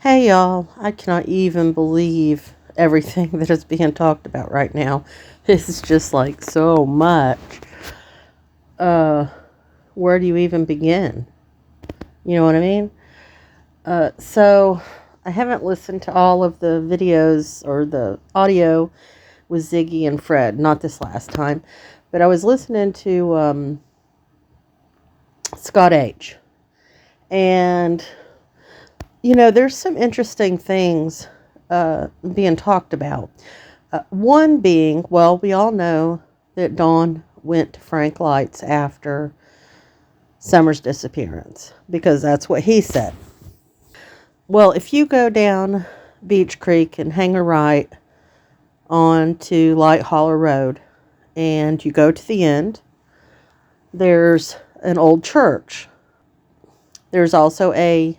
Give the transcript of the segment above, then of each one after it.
Hey y'all, I cannot even believe everything that is being talked about right now. This is just like so much. Uh, where do you even begin? You know what I mean? So I haven't listened to all of the videos or the audio with Ziggy and Fred, not this last time, but I was listening to Scott H. And, there's some interesting things being talked about. One being, well, we all know that Dawn went to Frank Light's after Summer's disappearance because that's what he said. Well, if you go down Beach Creek and hang a right onto Light Holler Road and you go to the end, there's an old church. There's also a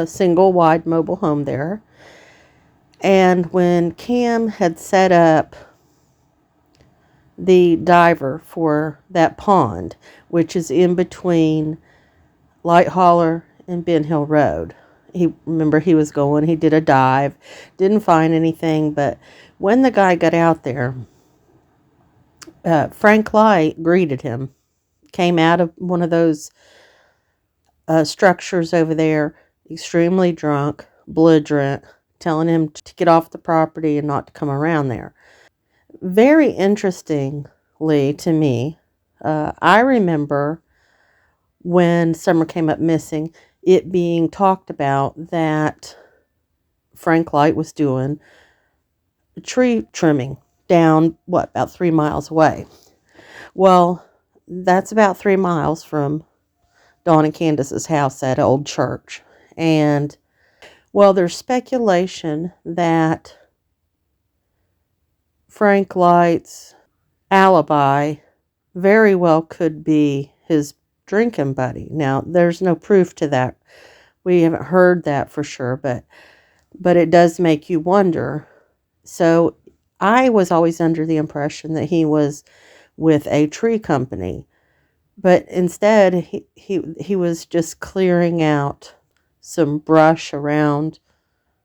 single wide mobile home there. And when Cam had set up the diver for that pond, which is in between Light Holler and Ben Hill Road. He was going, he did a dive, didn't find anything, but when the guy got out there, Frank Light greeted him, came out of one of those structures over there, extremely drunk, belligerent, telling him to get off the property and not to come around there. Very interestingly to me, I remember when Summer came up missing, it being talked about that Frank Light was doing tree trimming down, about 3 miles away. Well, that's about 3 miles from Dawn and Candace's house at Old Church. And, well, there's speculation that Frank Light's alibi very well could be his drinking buddy. Now, there's no proof to that. We haven't heard that for sure, but it does make you wonder. So I was always under the impression that he was with a tree company, but instead he was just clearing out some brush around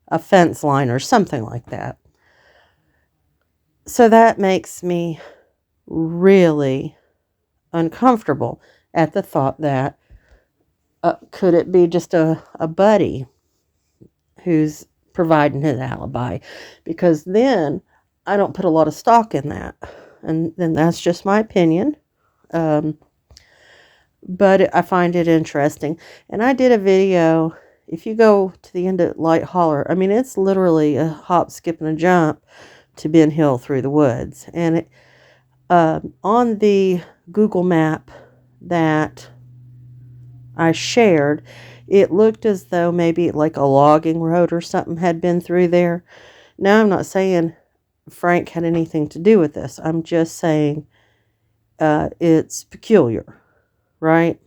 a fence line or something like that. So that makes me really uncomfortable at the thought that could it be just a buddy who's providing his alibi? Because then I don't put a lot of stock in that. And then that's just my opinion. But I find it interesting. And I did a video. If you go to the end of Light Holler, I mean, it's literally a hop, skip, and a jump to Ben Hill through the woods. And on the Google map that I shared, it looked as though maybe like a logging road or something had been through there. Now, I'm not saying Frank had anything to do with this. I'm just saying it's peculiar, right?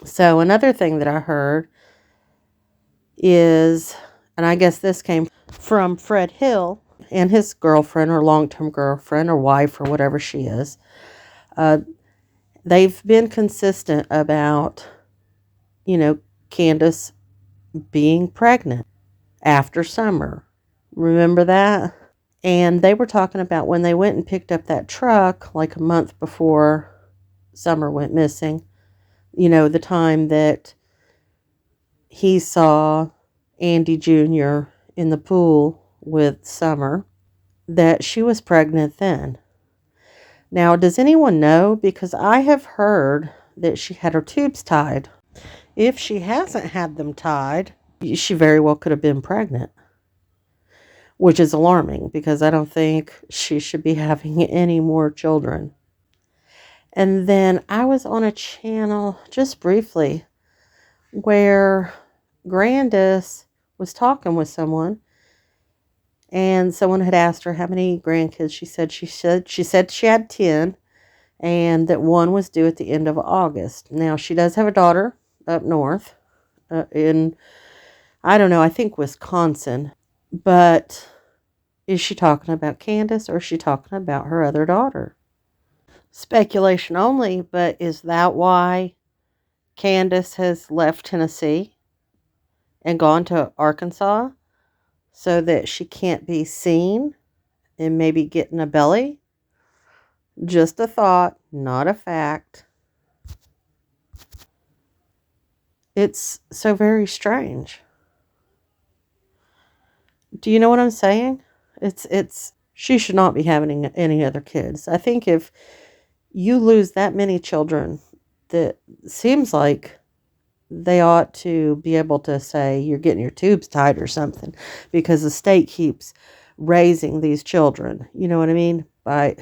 So another thing that I heard is, and I guess this came from Fred Hill and his girlfriend or long-term girlfriend or wife or whatever she is. They've been consistent about, Candace being pregnant after Summer. Remember that? And they were talking about when they went and picked up that truck like a month before Summer went missing, the time that he saw Andy Jr. in the pool with Summer, that she was pregnant then. Now, does anyone know? Because I have heard that she had her tubes tied. If she hasn't had them tied, she very well could have been pregnant, which is alarming because I don't think she should be having any more children. And then I was on a channel just briefly where Grandis was talking with someone, and someone had asked her how many grandkids she said she had 10, and that one was due at the end of August. Now, she does have a daughter up north in, I don't know, I think Wisconsin. But is she talking about Candace or is she talking about her other daughter? Speculation only, but is that why Candace has left Tennessee? and gone to Arkansas so that she can't be seen and maybe getting a belly? Just a thought, not a fact. It's so very strange. Do you know what I'm saying? It's she should not be having any other kids. I think if you lose that many children, that seems like they ought to be able to say you're getting your tubes tied or something, because the state keeps raising these children. You know what I mean? By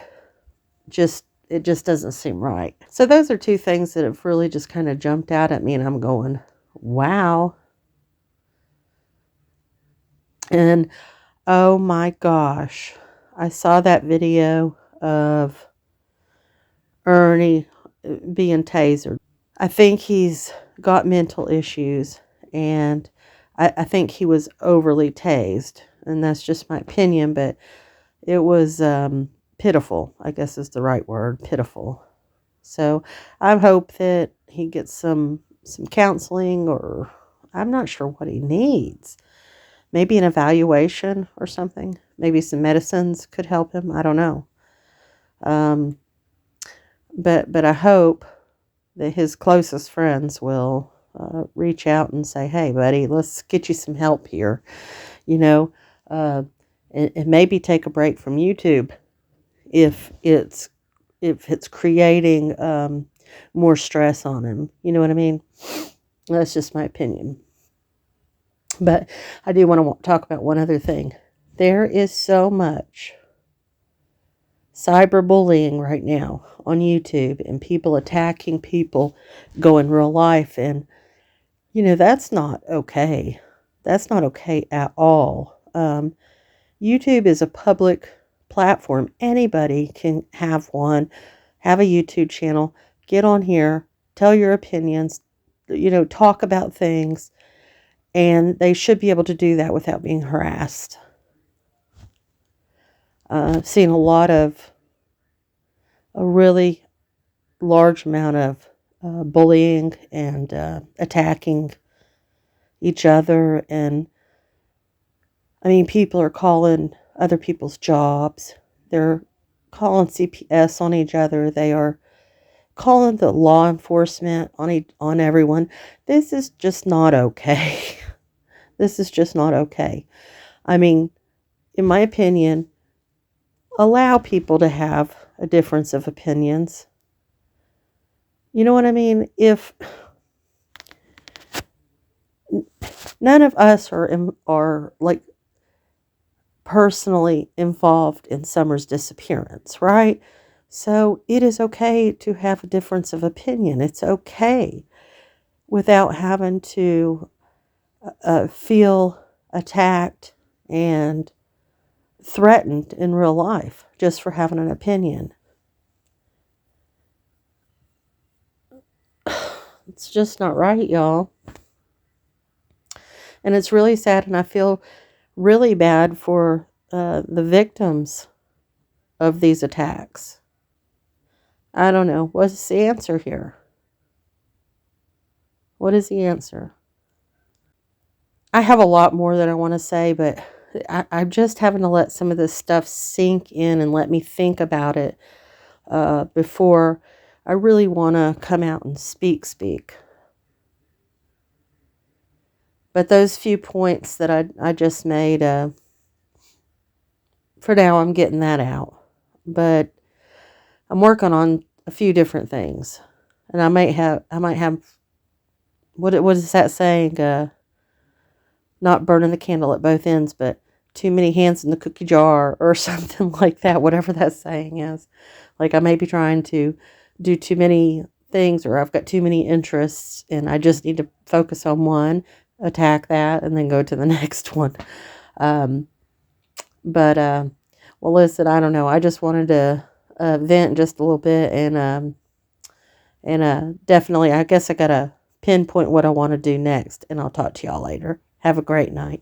just it just doesn't seem right. So those are two things that have really just kind of jumped out at me, and I'm going, wow. And oh my gosh, I saw that video of Ernie being tasered. I think he's got mental issues, and I think he was overly tased, and that's just my opinion, but it was pitiful, I guess is the right word, pitiful. So I hope that he gets some counseling, or I'm not sure what he needs. Maybe an evaluation or something. Maybe some medicines could help him. I don't know. But I hope that his closest friends will reach out and say, hey, buddy, let's get you some help here. You know, and maybe take a break from YouTube if it's creating more stress on him. You know what I mean? That's just my opinion. But I do want to talk about one other thing. There is so much cyberbullying right now on YouTube, and people attacking people go in real life, and that's not okay. That's not okay at all. YouTube is a public platform. Anybody can have one, have a YouTube channel, get on here, tell your opinions, talk about things, and they should be able to do that without being harassed. I've seen a really large amount of bullying and attacking each other. And I mean, people are calling other people's jobs. They're calling CPS on each other. They are calling the law enforcement on everyone. This is just not okay. This is just not okay. I mean, in my opinion, allow people to have a difference of opinions. You know what I mean? If none of us are like personally involved in Summer's disappearance, right? So it is okay to have a difference of opinion. It's okay without having to feel attacked and threatened in real life just for having an opinion. It's just not right, y'all. And it's really sad, and I feel really bad for the victims of these attacks. I don't know. What's the answer here? What is the answer? I have a lot more that I want to say, but I'm just having to let some of this stuff sink in and let me think about it before I really want to come out and speak. But those few points that I just made, for now, I'm getting that out. But I'm working on a few different things, and I might have what is that saying? Not burning the candle at both ends, but too many hands in the cookie jar, or something like that. Whatever that saying is, like I may be trying to do too many things, or I've got too many interests, and I just need to focus on one, attack that, and then go to the next one. Well, listen, I don't know. I just wanted to vent just a little bit, and definitely, I guess I gotta pinpoint what I want to do next, and I'll talk to y'all later. Have a great night.